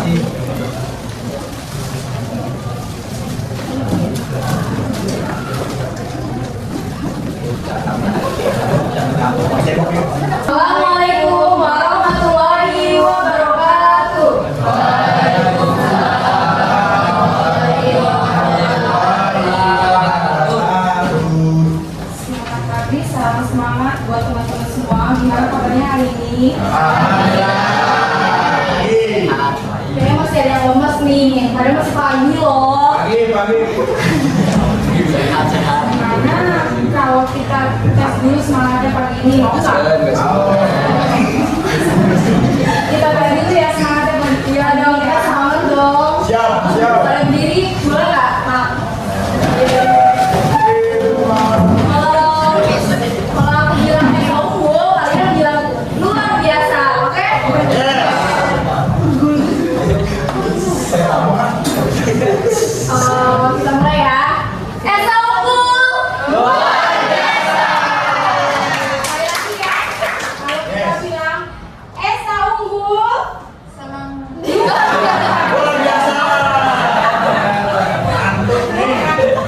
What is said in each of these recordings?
Assalamualaikum warahmatullahi wabarakatuh. Selamat pagi, salam semangat buat teman-teman semua. Gimana kabarnya hari ini? Kayaknya masih ada yang lemes nih. Padahal masih pagi loh. Pagi. Gimana kalau kita tes dulu semangatnya pagi ini? Mau nggak? Kita tes dulu ya semangatnya pagi. Iya dong, kita semangat dong. Siap. Pada berdiri, boleh nggak? Nah. Kalau aku bilang yang unggul, kalian bilang luar biasa, oke? Kita mulai ya. Esa unggul. Luar biasa. Sekali lagi ya. Kalau kita bilang Esa unggul, Luar biasa.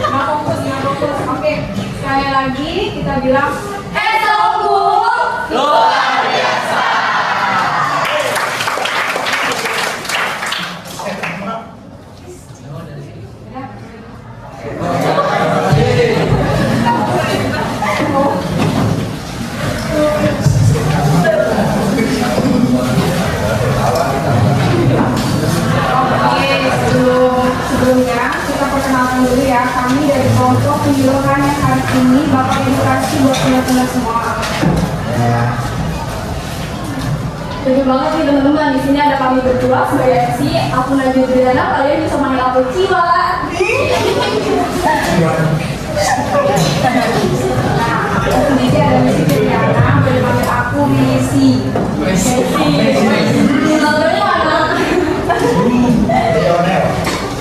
nggak fokus. Oke, sekali lagi kita bilang Esa unggul. Luar biasa. Sebelumnya kita perkenalkan dulu ya, kami dari kelompok penyuluhan yang hari ini bakal edukasi buat teman-teman semua. Setuju banget nih teman-teman, di sini ada kami berdua sebagai MC, aku Najwa Juliana, kalian bisa manggil aku Ciwa. Nah, aku sendiri ada Misi Juliana, boleh panggil aku Misi. Namanya mana?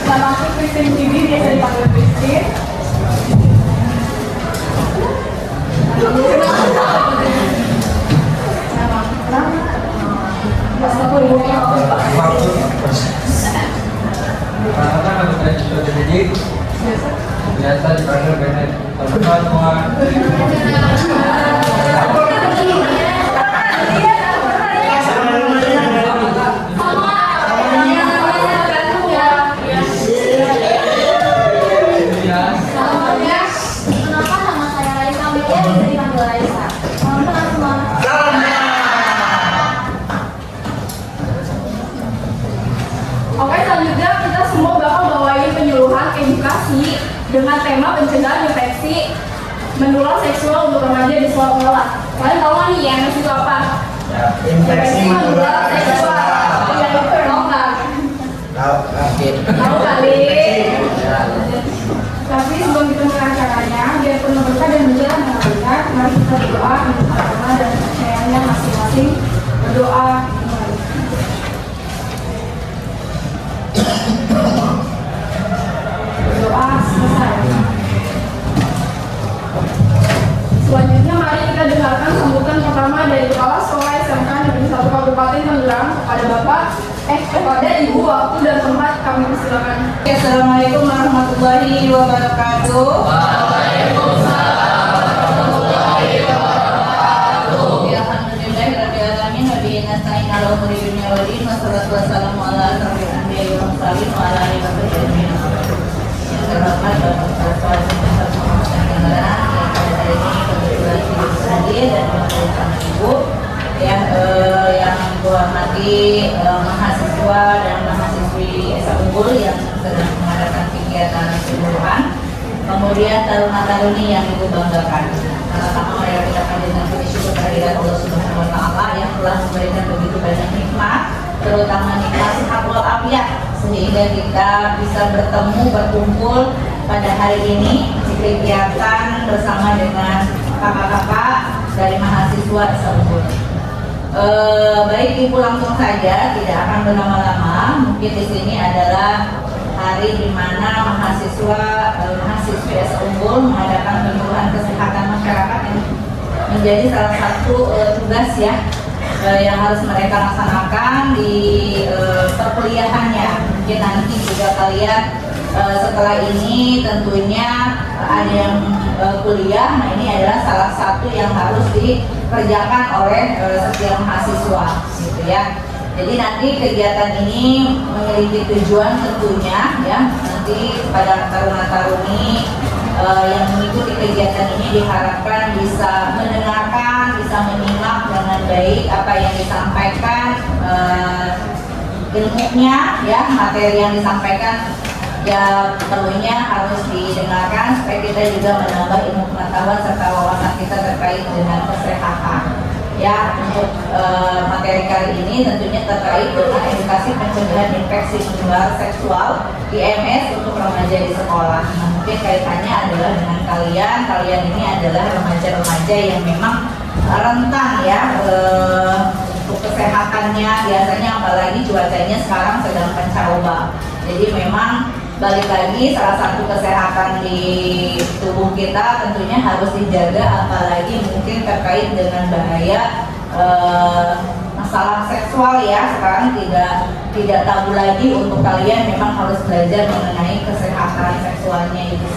Nama aku Christine Cibi, biasa dipanggil Christine. Biasa dipanggil Bennett. Teman-teman semua. Kenapa nama saya Raisa Amelia bisa dipanggil Raisa? Teman-teman semua. Oke, selanjutnya kita semua bakal bawain penyuluhan edukasi dengan tema pencegahan infeksi menular seksual untuk remaja di sekolah. Kalian tahu nggak nih ya, infeksi itu apa? Infeksi menular seksual. Iya, itu tahu nggak? Tahu kali. Tapi sebelum kita mulai acaranya, biar penuh berkah dan berjalan dengan lancar, mari kita berdoa untuk agama dan kepercayaannya masing-masing. Berdoa. Berdoa selesai. Selanjutnya mari kita dengarkan sambutan pertama dari Kepala Sekolah SMK Negeri 1 Kabupaten Tangerang kepada Ibu, waktu dan tempat kami persilakan. Assalamualaikum warahmatullahi wabarakatuh. Alhamdulillahirrahmanirrahim. Nabiyin nasta'in ala umuri dunia wal din. Wassalatu wassalamu ala asrofil anbiya'i wal mursalin wa ala alihi wa sahbihi. Yang terhormat Bapak Kepala Sekolah Kabupaten Tangerang, yang pada hari ini kebetulan tidak hadir dan menghadirkan Ibu yang hormati mahasiswa dan mahasiswi Esa Unggul yang sedang mengadakan kegiatan penyuluhan, kemudian taruna-taruni yang Ibu banggakan. Pertama mari kita panjatkan puji syukur kehadirat Allah Subhanahu wa taala yang telah memberikan begitu banyak nikmat, terutama nikmat sehat walafiat, sehingga kita bisa bertemu berkumpul pada hari ini di kegiatan bersama dengan kakak-kakak dari mahasiswa Esa Unggul. Baik Ibu, langsung saja, tidak akan berlama-lama. Mungkin di sini adalah hari di mana mahasiswi Esa Unggul mengadakan penyuluhan kesehatan masyarakat yang menjadi salah satu tugas ya yang harus mereka laksanakan di perkuliahannya mungkin nanti juga kalian setelah ini tentunya ada yang kuliah. Nah, ini adalah salah satu yang harus dikerjakan oleh setiap mahasiswa gitu ya. Jadi nanti kegiatan ini memiliki tujuan tentunya ya, nanti pada taruna-taruni yang mengikuti kegiatan ini diharapkan bisa mendengarkan, bisa menyimak dengan baik apa yang disampaikan, ilmunya ya, materi yang disampaikan ya tentunya harus didengarkan supaya kita juga menambah ilmu pengetahuan serta wawasan kita terkait dengan kesehatan. Ya, untuk materi kali ini tentunya terkait dengan edukasi pencegahan infeksi menular seksual IMS untuk remaja di sekolah. Nah, mungkin kaitannya adalah dengan kalian ini adalah remaja-remaja yang memang rentan ya untuk kesehatannya, biasanya apalagi cuacanya sekarang sedang pancaroba. Jadi memang balik lagi salah satu kesehatan di tubuh kita tentunya harus dijaga, apalagi mungkin terkait dengan bahaya masalah seksual ya. Sekarang tidak tabu lagi untuk kalian memang harus belajar mengenai kesehatan seksualnya itu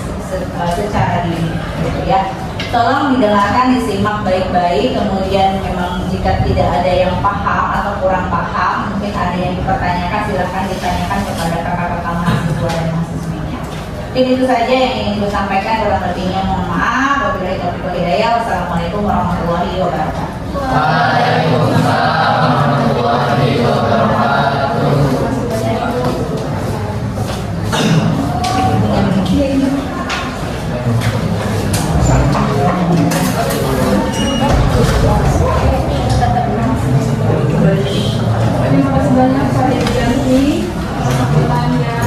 secara dini gitu ya. Tolong didengarkan, disimak baik-baik, kemudian memang jika tidak ada yang paham atau kurang paham, mungkin ada yang dipertanyakan, silahkan ditanyakan kepada kakak-kakak mahasiswa dan mahasiswinya. Mungkin itu saja yang ingin gue sampaikan, dalam artinya mohon maaf. Wabillahi taufiq wal hidayah. Wassalamualaikum warahmatullahi wabarakatuh. Waalaikumsalam warahmatullahi wabarakatuh. Terima kasih banyak Pak Yanti sambutannya.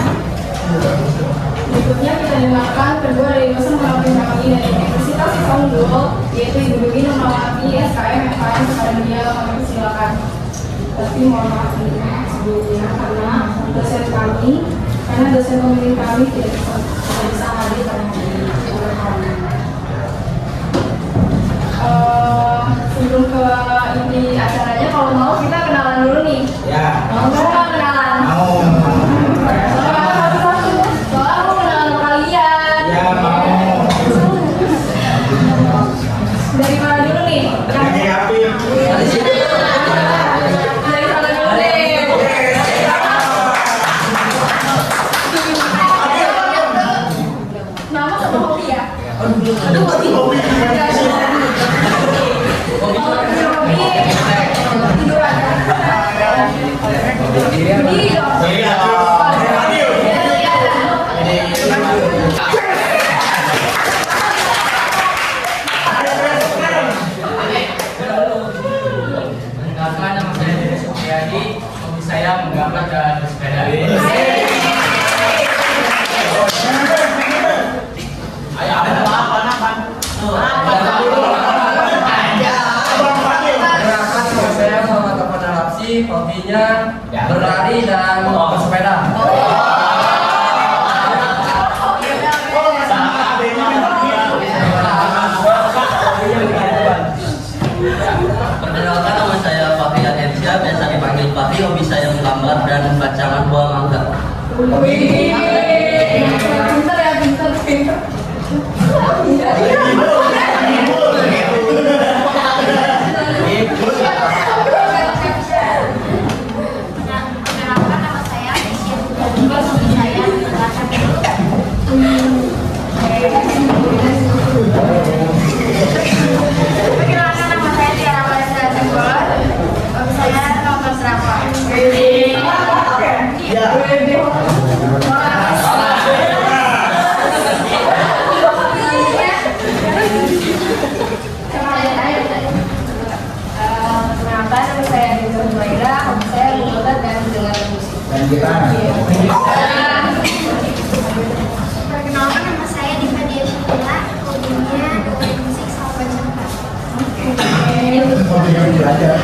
Berikutnya kita dengarkan kedua dari dosen pendamping kami dari Universitas Istanbul, yaitu Ibu Dewi Nurmawati, SKM FKM. Kepada dia kami silakan. Tapi mohon maaf sebelumnya karena dosen pembimbing kami tidak bisa hadir pada hari ini. Sebelum ke inti acaranya, kalau mau kita kenalan dulu nih. Ya. Mau nggak kenalan? Mau. Soalnya aku kenalan sama kalian. Ya mau. Dari mana dulu nih? Dari api. Dari sana dulu deh. Nama sama hobi ya? Hobi. Perkenalkan, nama saya Dede Supriyadi, hobi saya menggambar dan bersepeda. Ayo, saya Muhammad Taufan Al-Habsyi, hobinya berlari dan bersepeda. Perkenalkan, nama saya Fahri Atensia, biasa dipanggil Fahri. Hobi saya menggambar dan membacakan buah mangga. Wih, pinter ya, pinter. Perkenalkan, nama saya Aisyah. Hobi saya membaca buku. Perkenalkan, nama saya Tiara Balestra Cenggolan. Hobi saya nonton drakor. Ya. Perkenalkan, nama saya Rizal Humaira. Hobi saya menonton dan mendengar musik. Dan kita. Perkenalkan, nama saya Diva Dia Syakila. Hobinya dengerin musik sama baca. Hobi yang belajar.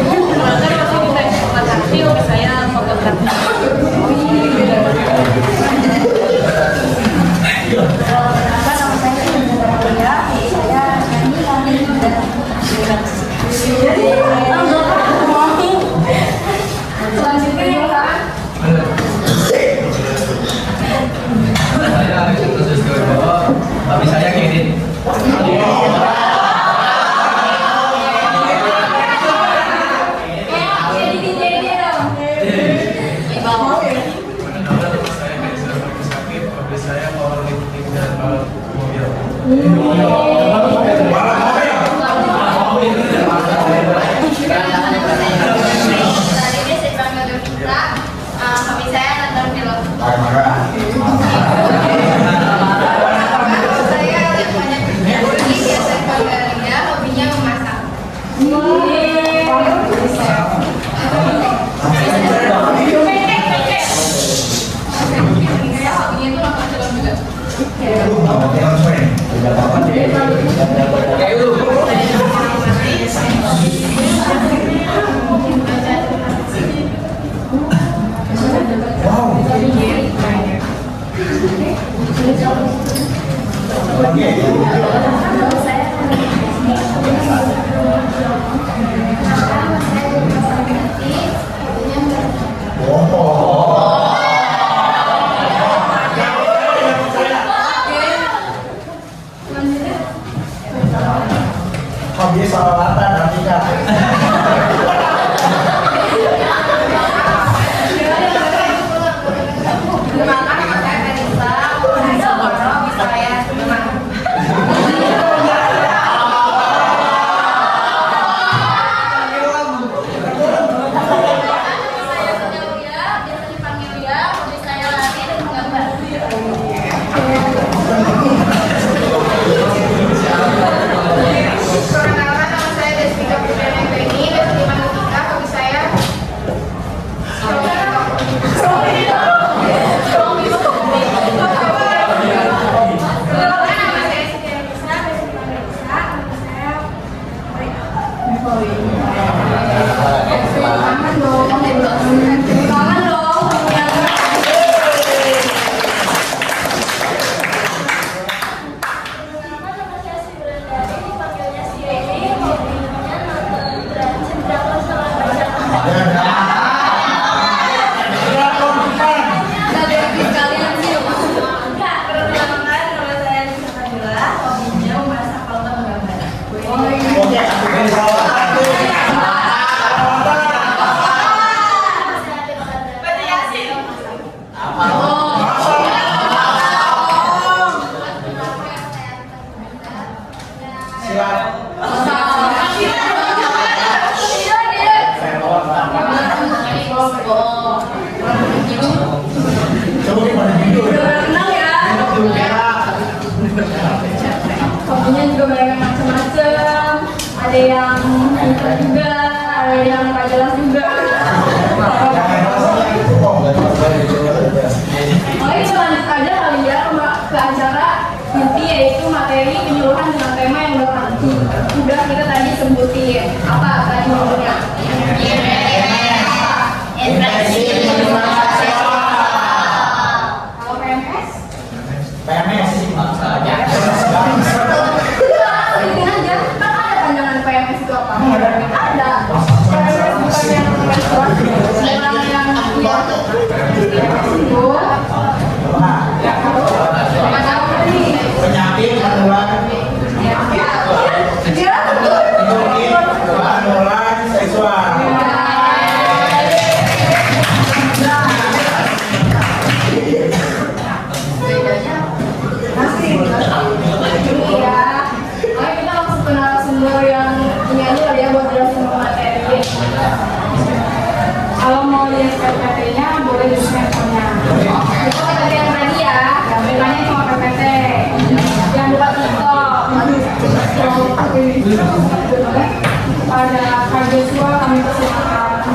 Hobi saya fotografi. Nama saya Indra Mulia. Hobi saya nyanyi dan Selanjutnya Mendengar teman saya yang sedang lagi sakit, hobi saya power lifting dan balap mobil. Saat ini saya panggil Devita. Hobi saya nonton film. Saya yang banyak berkreasi, biasa panggil Ria. Hobinya memasak. Saya hobinya itu nonton film juga. Hobi salawatan nanti Kak. Makan sama saya Melissa. Hobi saya makan. Saya sudah Ria, biasa dipanggil Ria. Hobi saya lari dan menggambar. Perkenalkan, nama saya Desvika Putriana Feni, biasa dipanggil Tika. Hobi saya perkenalkan, nama saya Siti Elisa, biasa dipanggil Lisa. Hobi saya Tangan dong, tangan dong. Nama saya Sri Wulandari, dipanggilnya si Reni. Hobinya nonton drama sama baca. Enggak, perkenalkan, nama saya Nisa Fadila. Hobinya memasak atau menggambar. Oke, hobi salawatan. Berarti Yasin. Siap. Coba gimana tidur? Berenang ya. Tidur ya. Hobinya juga banyak macam-macam. Ada yang pintar juga, ada yang nggak jelas juga. Oke, kita lanjut aja kali ya ke acara inti, yaitu materi penyuluhan dengan tema yang udah kita tadi sebutin. Apa tadi judulnya? Kalau PMS? PMS. Sebutin aja, kan ada panjangan PMS itu apa? Ada. PMS bukan yang orang yang sembuh. Ada apa nih? Penyakit menular. Ya, betul. Penyakit menular seksual. Masih. Iya. Oke, kita langsung ke narasumber yang ini aja kali ya buat jelasin materi. Kalau mau lihat PPT-nya boleh di handphone-nya. Itu PPT yang tadi ya, bedanya cuma PPT. Jangan lupa TikTok. Pada Kak Joshua kami persilakan.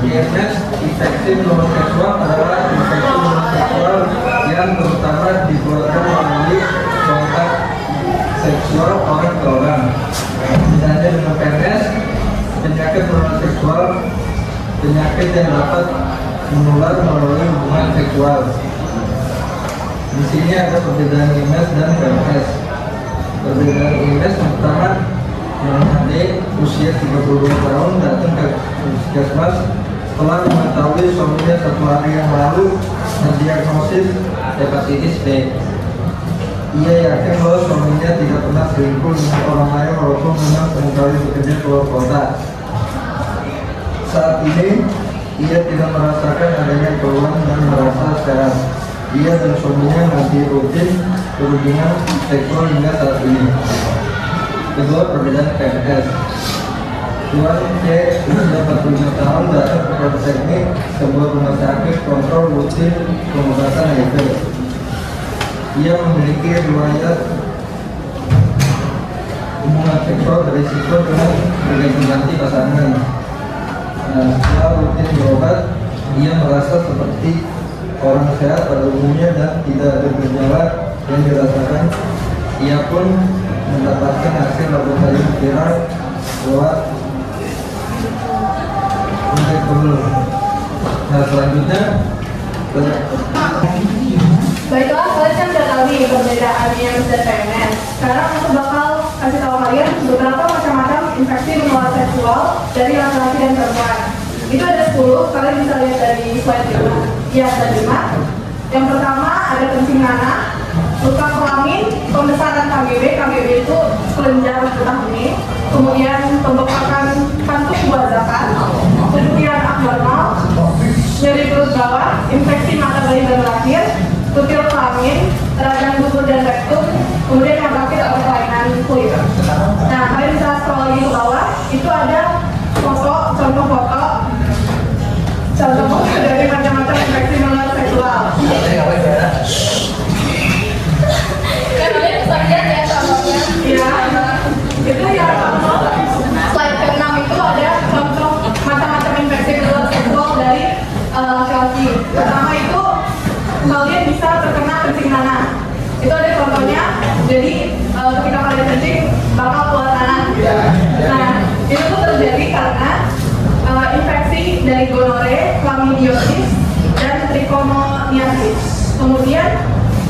IMS, infeksi menular seksual adalah infeksi menular seksual yang terutama dikeluarkan melalui kontak seksual orang ke orang. Misalnya dengan PMS, penyakit menular seksual, penyakit yang dapat menular melalui hubungan seksual. Di sini ada perbedaan IMS dan PMS. Perbedaan IMS pertama, yang adik usia 32 tahun datang ke puskesmas setelah mengetahui suaminya 1 hari yang lalu mendiagnosis hepatitis B. Ia yakin bahwa suaminya tidak pernah selingkuh dengan orang lain walaupun memang seringkali bekerja keluar kota. Saat ini, ia tidak merasakan adanya keluhan dan merasa sehat. Ia dan suaminya masih rutin berhubungan seksual hingga saat ini. Kedua, perbedaan PMS. Tuan C, usia 45 tahun, datang ke Politeknik, sebuah rumah sakit kontrol rutin pengobatan HIV. Ia memiliki riwayat hubungan seksual berisiko dengan berganti-ganti pasangan. Nah, setelah rutin berobat, ia merasa seperti orang sehat pada umumnya dan tidak ada gejala yang dirasakan. Ia pun mendapatkan hasil laboratorium viral lewat injektabel. Nah, selanjutnya Baiklah, kalian kan udah tahu nih perbedaan IMS dan PMS. Sekarang aku bakal kasih tahu kalian beberapa macam-macam infeksi menular seksual dari laki-laki dan perempuan. Itu ada 10, kalian bisa lihat dari slide 5. Ya, ada 5. Yang pertama ada kencing nanah, luka kelamin, pembesaran KGB. KGB itu kelenjar getah ini. Kemudian pembekakan kantuk buazakan, kemudian abnormal, nyeri perut bawah, infeksi mata bayi baru lahir, kutil kelamin, radang dubur dan rektum, kemudian yang terakhir ada kelainan kulit. Nah, kalian bisa scroll lagi ke bawah, itu ada contoh foto dari macam-macam infeksi menular seksual. Kalian bisa lihat ya contohnya. Iya, itu yang slide ke-6 itu ada contoh macam-macam infeksi menular seksual dari laki-laki. Pertama itu kalian bisa terkena kencing nanah. Itu ada contohnya. Jadi ketika kalian kencing bakal keluar nanah. Nah, itu tuh terjadi karena infeksi dari gonore, chlamydiosis, dan trichomoniasis. Kemudian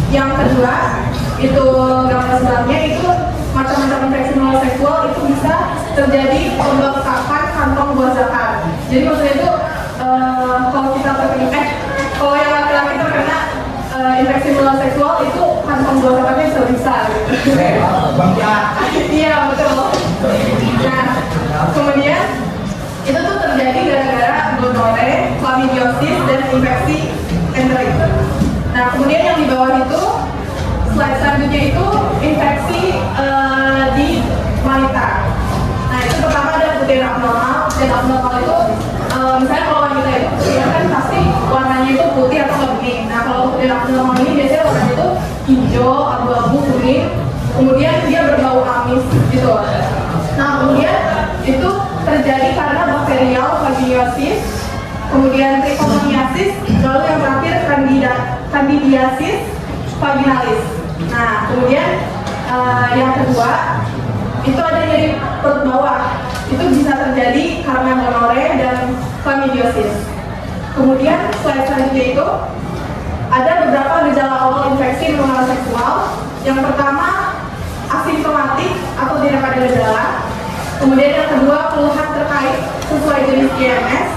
yang kedua itu gambar sebelumnya itu macam-macam infeksi menular seksual itu bisa terjadi pembekakan kantong buazakan. Jadi maksudnya itu kalau kita terkena kalau yang laki-laki terkena infeksi menular seksual itu kantong buazakannya bisa besar. Iya betul. Nah kemudian itu tuh terjadi gara-gara gonore, chlamydiosis, dan infeksi enterit. Nah kemudian yang di bawah itu slide selanjutnya itu infeksi di wanita. Nah itu pertama ada putih abnormal. Dan abnormal itu misalnya kalau wanita itu putih kan pasti warnanya itu putih atau nggak bening. Nah kalau putih abnormal ini biasanya warnanya itu hijau, abu-abu, kuning. Kemudian dia berbau amis gitu. Nah kemudian itu terjadi karena bakterial vaginosis, kemudian trichomoniasis, lalu yang terakhir candidiasis vaginalis. Nah kemudian yang kedua itu ada nyeri perut bawah. Itu bisa terjadi karena gonore dan chlamydiosis. Kemudian slide selanjutnya itu ada beberapa gejala awal infeksi menular seksual. Yang pertama asimptomatik atau tidak ada gejala. Kemudian yang kedua keluhan terkait sesuai jenis IMS.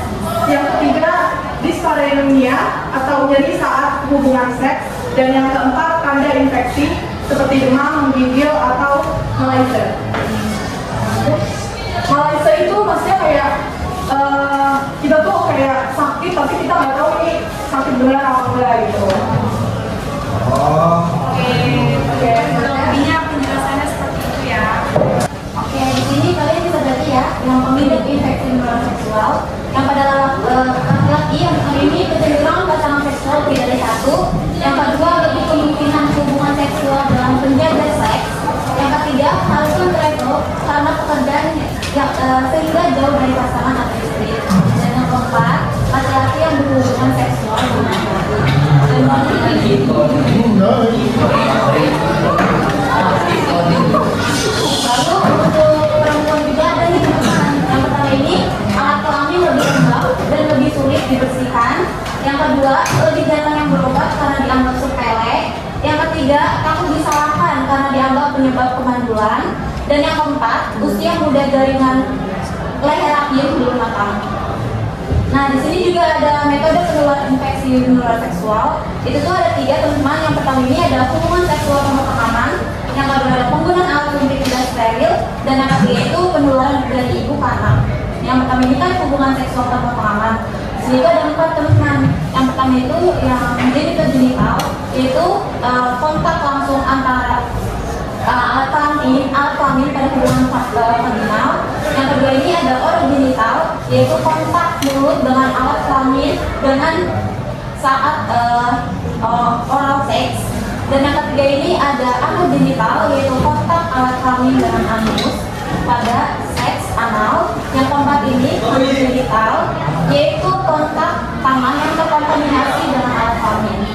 Yang ketiga dyspareunia atau nyeri saat hubungan seks. Dan yang keempat tanda infeksi seperti demam, menggigil atau malaise. Malaise itu maksudnya kayak kita tuh kayak sakit tapi kita nggak tahu ini sakit benar apa enggak gitu. Oke. Lebihnya penjelasannya seperti itu ya. Oke, di sini kalian bisa berarti ya, yang pengidap infeksi menular seksual, yang pada laki-laki yang ini kecenderungan pasangan seksual lebih dari satu, yang kedua lebih kemungkinan hubungan seksual dalam penjaga seks, yang ketiga harus mentreko karena pekerjaan yang sehingga jauh dari pasangan atau istri, dan yang keempat laki-laki yang berhubungan seksual dengan laki-laki. Lalu untuk perempuan juga ada nih teman-teman. Yang pertama ini alat kelamin lebih lembab dan lebih sulit dibersihkan. Yang kedua lebih jarang yang berobat karena dianggap sepele. Yang ketiga takut disalahkan karena dianggap penyebab kemandulan. Dan yang keempat usia muda jaringan leher rahim belum matang. Nah, di sini juga ada metode penularan infeksi menular seksual. Itu tuh ada 3 teman-teman. Yang pertama ini adalah hubungan seksual tanpa pengaman. Yang kedua adalah penggunaan alat suntik tidak steril. Dan yang ketiga itu penularan dari ibu ke anak. Yang pertama ini kan hubungan seksual tanpa pengaman. Di sini itu ada 4 teman-teman. Yang pertama itu yang genital genital, yaitu kontak langsung antara alat kelamin pada hubungan vaginal. Yang kedua ini ada orogenital, yaitu kontak mulut dengan alat kelamin dengan saat oral seks. Dan yang ketiga ini ada anogenital, yaitu kontak alat kelamin dengan anus pada seks anal. Yang keempat ini anogenital, yaitu kontak tangan yang terkontaminasi dengan alat kelamin.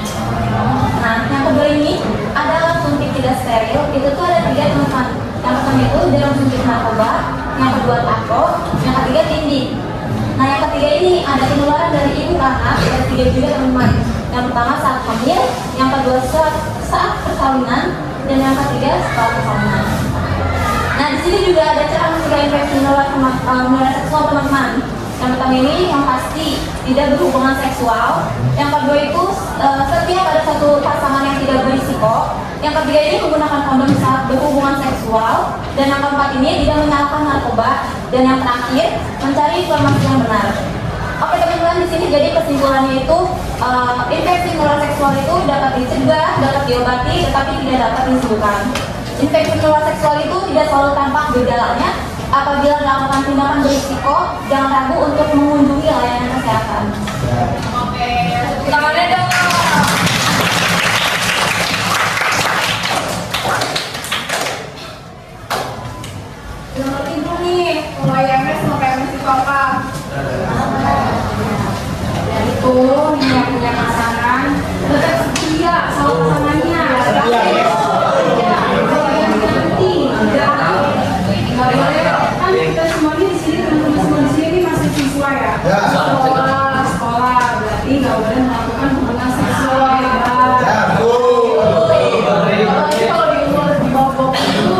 Nah, yang kedua ini adalah suntik tidak steril. Itu tuh ada 3 teman. Yang pertama itu jarum suntik narkoba, yang kedua tato, yang ketiga tindih. Nah, yang ketiga ini ada penularan dari ibu ke anak. Ada 3 juga teman-teman. Yang pertama saat hamil, yang kedua saat persalinan, dan yang ketiga setelah persalinan. Nah, di sini juga ada cara mencegah infeksi menular seksual teman-teman. Yang pertama ini yang pasti tidak berhubungan seksual. Yang kedua itu setiap ada satu pasangan yang tidak berisiko. Yang ketiga ini menggunakan kondom saat berhubungan seksual. Dan yang keempat ini tidak menyalahkan narkoba. Dan yang terakhir mencari informasi yang benar. Oke teman-teman, di sini jadi kesimpulannya itu infeksi menular seksual itu dapat dicegah, dapat diobati, tetapi tidak dapat disembuhkan. Infeksi menular seksual itu tidak selalu tampak gejalanya. Apabila melakukan tindakan berisiko, jangan ragu untuk mengunjungi layanan kesehatan. Oke, tangannya dong. Nomor ibu nih, mulai MS sampai MS itu apa? Itu nih yang punya pasangan, tetap setia sama pasangannya. Kan kita semuanya di sini, teman-teman semua di sini masih siswa ya. Sekolah berarti nggak boleh melakukan hubungan seksual ya. Kalau di umur di bawah itu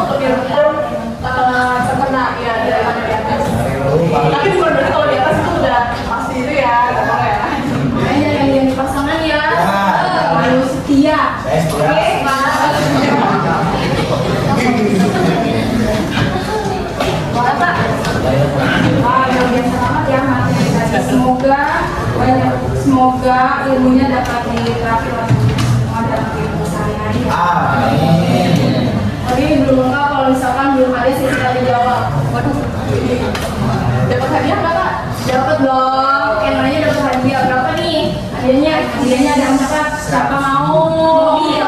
terkena ya dari atas. Tapi bukan berarti kalau di atas itu udah pasti itu ya, nggak boleh ya. Makanya yang jadi pasangan ya harus setia. Oke, semoga ilmunya dapat diterapkan dalam kehidupan sehari-hari. Amin. Tapi belum lengkap kalau misalkan belum ada sesi tanya jawab. Waduh, dapat hadiah nggak Kak? Dapat dong. Yang nanya dapat hadiah berapa nih? Hadiahnya ada 4. Siapa mau? Mobil.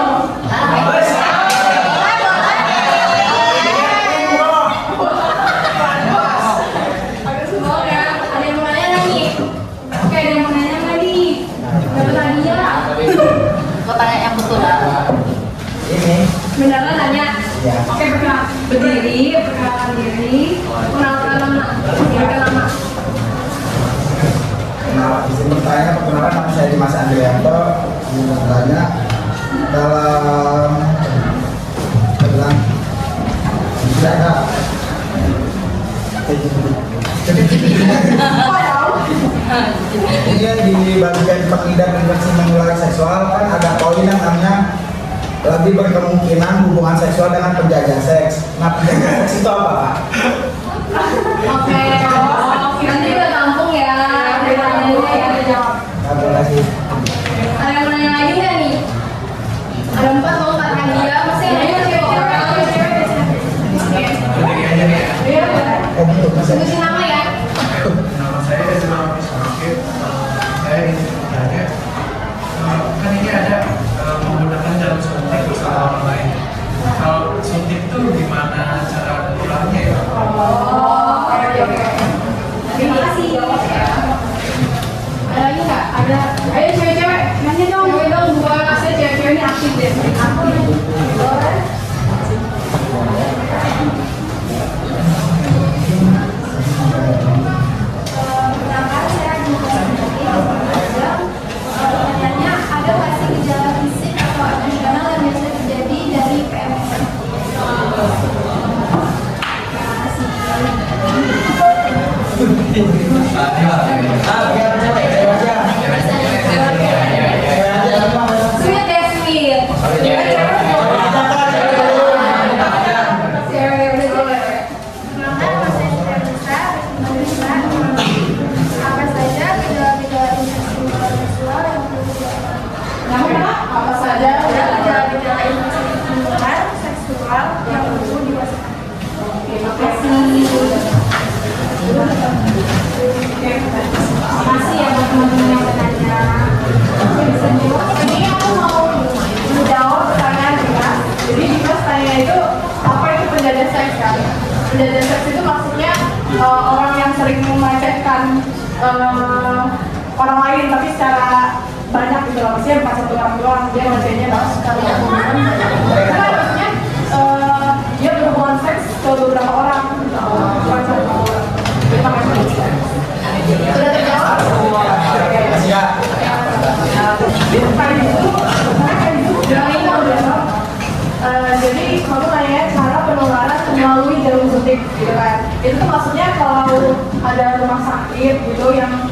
Pertanyaan yang betul. Ini. Beneran nanya? Ya. Oke, berdiri, perkenalkan diri, kenalkan nama. Nah, di sini pertanyaan perkenalan, nama saya Dimas Andrianto. Ini bertanya dalam ini di bagian pengidap infeksi menular seksual kan ada poin yang namanya lebih berkemungkinan hubungan seksual dengan penjajah seks. Nah, penjajah seks itu apa, Pak? Oke, nanti udah tampung ya. Pertanyaannya ya, udah jawab. Terima kasih. Ada yang mau nanya lagi nggak nih? Ada 4 mau 4 hadiah, masih ada yang cewek. Iya, sebutin nama ya. Nama saya Desmond Ismail. Saya ingin bertanya, kan ini ada menggunakan jarum suntik bersama orang lain. Kalau suntik itu gimana cara menulangnya ya? Oh, oke. Terima kasih jawab ya. Ada lagi nggak? Ada. Ayo cewek-cewek, nanya dong. Cewek dong, buat saya cewek-cewek ini aktif deh. Aku nih. Pertanyaannya, ada nggak sih gejala fisik atau emosional yang biasa terjadi dari PMS? Terima kasih. orang lain, tapi secara banyak gitu loh. Maksudnya bukan satu orang doang, dia ngerjainnya secara hubungan. Karena maksudnya dia berhubungan seks ke beberapa orang, bukan satu orang. Itu namanya seks. Sudah terjawab? Ya. Jadi kamu nanya cara penularan melalui jarum suntik gitu kan. Itu tuh maksudnya kalau ada rumah sakit gitu yang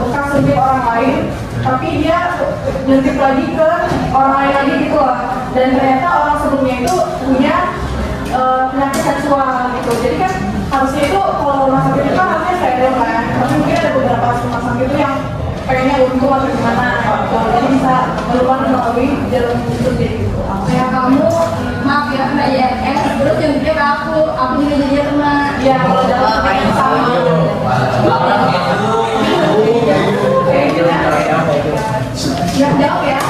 bekas suntik orang lain, tapi dia nyuntik lagi ke orang lain lagi gitu loh. Dan ternyata orang sebelumnya itu punya penyakit seksual gitu. Jadi kan harusnya itu kalau rumah sakit itu kan harusnya steril kan. Tapi mungkin ada beberapa rumah sakit itu yang pengennya untung atau gimana gitu. Jadi bisa melupakan melalui jarum suntik gitu. Kayak kamu, maaf ya kena IRS, terus yang ke aku juga jadi kena. Ya kalau dalam suntik yang sama. Yang jauh ya.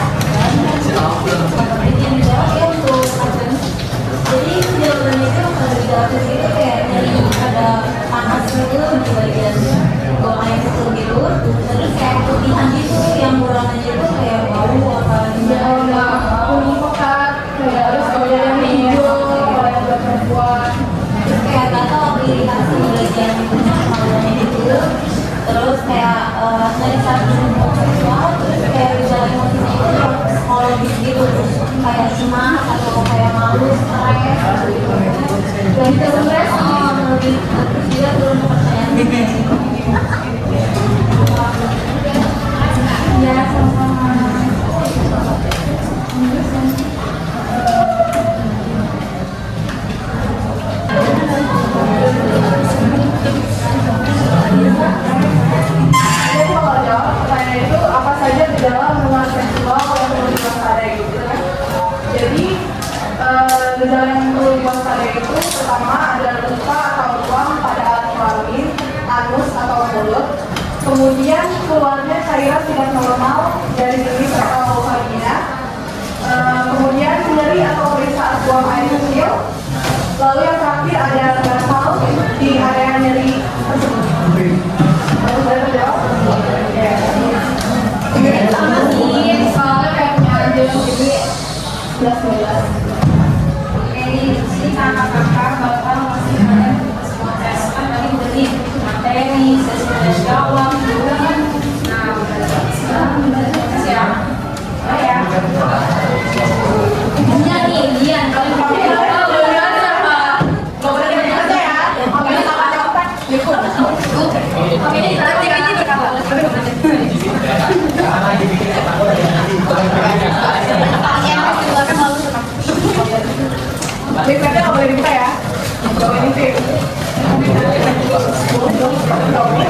Jadi jawabannya itu kalau di dalam itu kayak dari ada panas gitu di bagian bawah yang kecil gitu, terus kayak keputihan gitu yang burangannya itu kayak bau apa Enggak, kuning pekat, harus kalau yang hijau, kalau yang buat perempuan. terus kayak gatal iritasi di bagian kepalanya gitu, terus kayak dari saat berhubungan seksual, terus kayak gejala emosinya itu yang psikologis gitu, terus kayak cemas atau kayak malu, stres gitu. Dan itu stres, terus juga turun kepercayaan diri. Ya, sama-sama. Jadi kalau jawab pertanyaan itu apa saja gejala hubungan seksual yang perlu diwaspadai gitu kan? Jadi gejala yang perlu diwaspadai itu pertama ada luka atau ruam pada alat kelamin, anus atau mulut. Kemudian keluarnya cairan tidak normal dari penis atau vagina. Kemudian nyeri atau periksa buang air kecil. Lalu yang terakhir ada gatal di area nyeri tersebut. Sudah terjawab? Ya. Ini sama sih, soalnya kayak punya anjing jadi 11-12. Jadi si kakak-kakak bakal masih ada semua tes kan tadi udah nih materi, sesi jawab, juga kan. Nah, sekarang udah tes ya. Oh ya. Iya nih, Dian. Kalau kamu tahu siapa? Gak boleh dibaca ya. Oke, sama jawab. Ikut. Oke, ini berarti ini berkata. Website-nya nggak boleh dibuka ya. Gak boleh di-save. Kita nggak boleh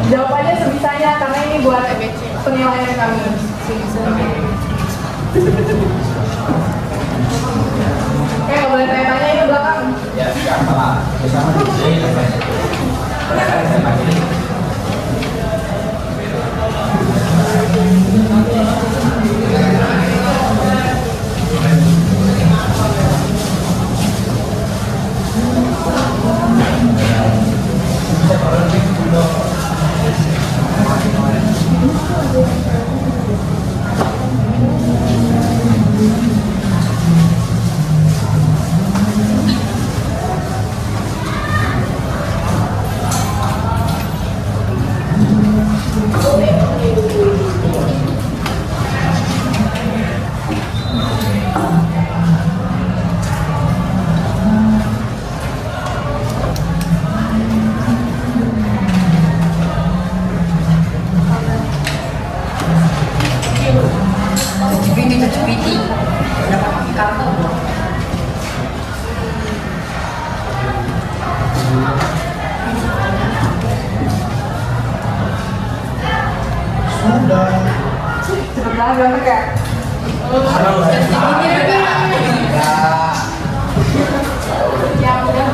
jawabannya sebisanya karena ini buat penilaian kami. Nggak boleh tanya-tanya ini belakang. Ya, siapa lah. Bersama di sini. Sudah. Cepet banget gak kayak. Ya. Yang udah.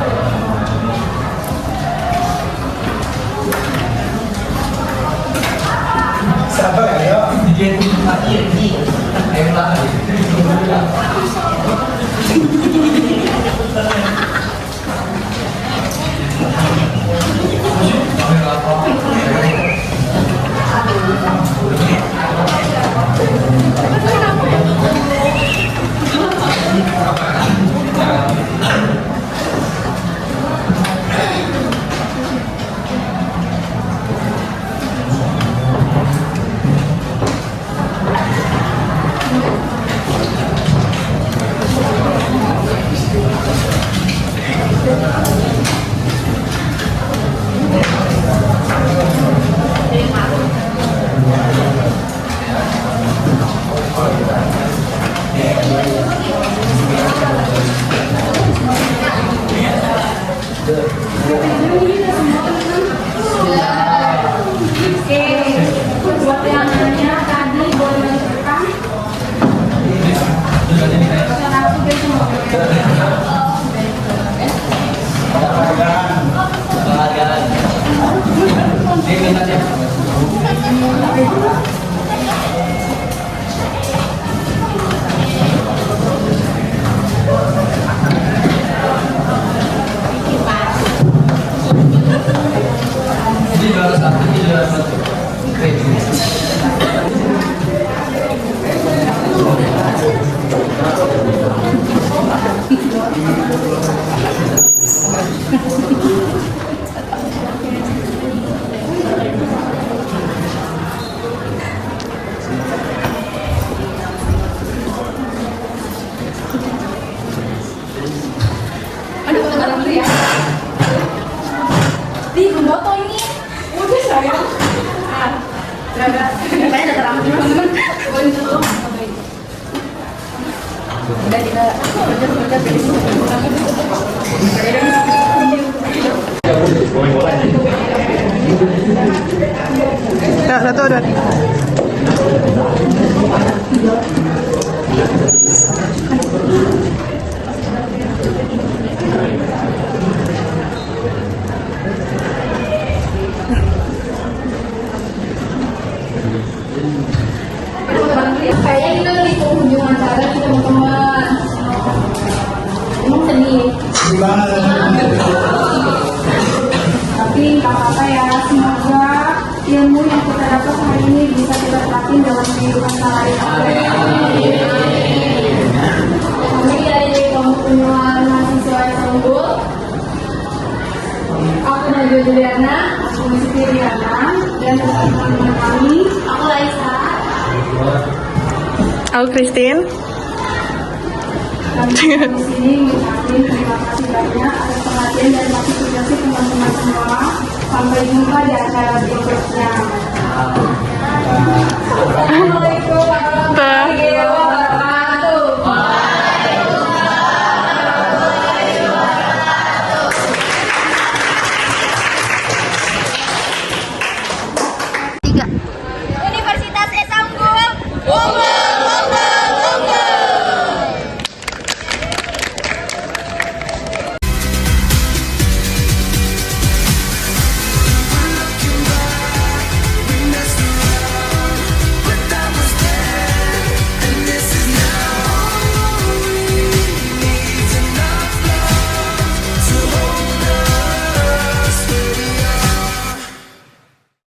Ini minat ya. Ini juara satu, ini juara satu. Aduh, bentar dulu ya. Di foto ini. Udah sayang. Enggak. Kayaknya udah teramat teman-teman. Boleh dulu. Udah kita kerja dari sini. Nah, satu dua. Kayaknya kita di penghujung acara nih teman-teman. Emang sedih. Gimana? Tapi nggak apa-apa ya. Semoga ilmu yang kita dapat hari ini bisa kita terapin dalam kehidupan sehari-hari. Kami dari kelompok penyuluhan mahasiswa yang unggul. Aku Najwa Juliana, aku Siti Riana, dan teman-teman kami. Aku Laisa. Aku Christine. Kami di sini mengucapkan terima kasih banyak atas perhatian dan partisipasi teman-teman semua. Sampai jumpa di acara berikutnya. Assalamualaikum warahmatullahi wabarakatuh.